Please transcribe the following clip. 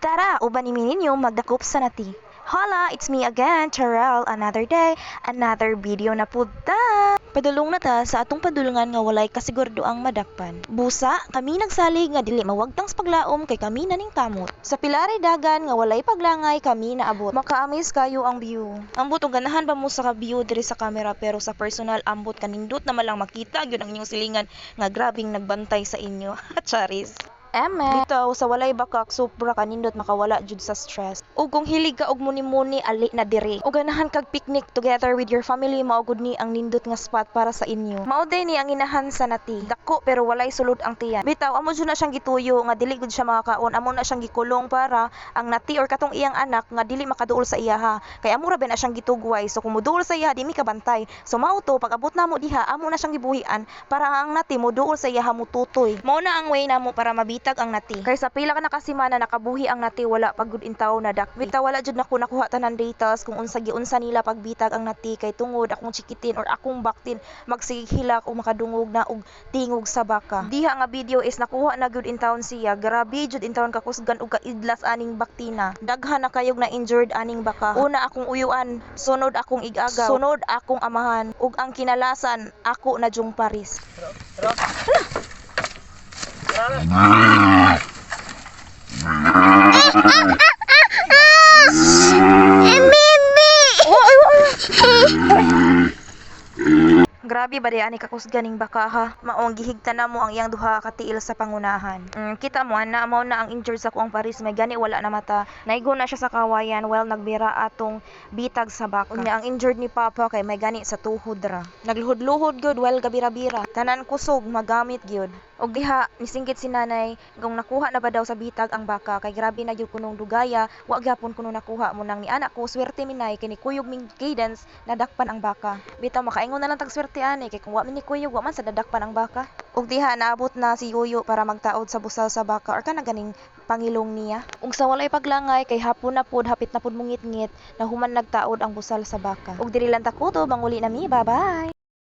Tara, uban ni ninyo magdakop sa nati. Hola, it's me again, Charel. Another day, another video na pudta. Padulong na ta sa atong padulungan nga walay kasigurdo ang madakpan. Busa, kami nagsalig nga dili mawagtang sa paglaom kay kami naning kamot. Sa pilaray dagan nga walay paglangay kami naabot. Makaamis kayo ang view. Ambot og ganahan ba mo sa view diri sa camera pero sa personal ambot kanindot na malang makita gyud ang inyong silingan nga grabing nagbantay sa inyo. Charis. Bitaw sa walay bakak sobra kanindot makawala jud sa stress. Ug kung hilig ka og muni-muni ali na diri. Ug ganahan kag picnic together with your family mao gud ni ang nindot nga spot para sa inyo. Mao day ni ang inahan sa nati. Dako pero walay sulod ang tiyan. Bitaw amo jud na siyang gituyo nga dili gud siya makakaon. Amo na siyang gikulong para ang nati or katong iyang anak nga dili makaduol sa iyaha. Kay amo ra ba na siyang gitugway. So kung moduol sa iyaha di mi kabantay. So mao to pag abot namo diha amo na siyang gibuhian para ang nati moduol sa iyaha mututoy. Mao na ang way namo para mabitag ang nati. Kay sa pila ka na kasimana nakabuhi ang nati wala pagud intaw na dak. Bitaw wala jud nako nakuha tanan details kung unsa giunsa nila pagbitag ang nati kay tungod akong chikitin or akong baktin magsigihilak o makadungog na og tingog sa baka. Diha nga video is nakuha na gyud intawon siya. Grabe jud intawon kakusgan og kaidlas aning baktina. Daghan na kayog na injured aning baka. Una akong uyuan, sunod akong igagaw, sunod akong amahan ug ang kinalasan ako na jung paris. Grabe ba di ani kakusganing baka ha? Maong gihigtan na mo ang iyang duha ka tiil sa pangunahan. Kita mo na mao na ang injured sa kuang paris may gani wala na mata. Naigo na siya sa kawayan while nagbira atong bitag sa baka. Ug ang injured ni Papa kay may gani sa tuhod ra. Nagluhod-luhod gyud while gabira-bira. Tanan kusog magamit gyud. Og diha nisinggit si nanay kung nakuha na ba daw sa bitag ang baka kay grabe na gyud kunong dugaya wa gyapon kuno nakuha mo nang ni anak ko swerte minay kini kuyog ming cadence nadakpan ang baka. Bitaw makaingon na lang tag swerte ani kay kung wa man ni kuyog wa man sa dadakpan ang baka. Og diha naabot na si Yuyo para magtaod sa busal sa baka or kana ganing pangilong niya. Ug sa walay paglangay kay hapon na pud hapit na pud mungit-ngit na human nagtaod ang busal sa baka. Ug diri lang ta kutob ang uli nami. Bye-bye.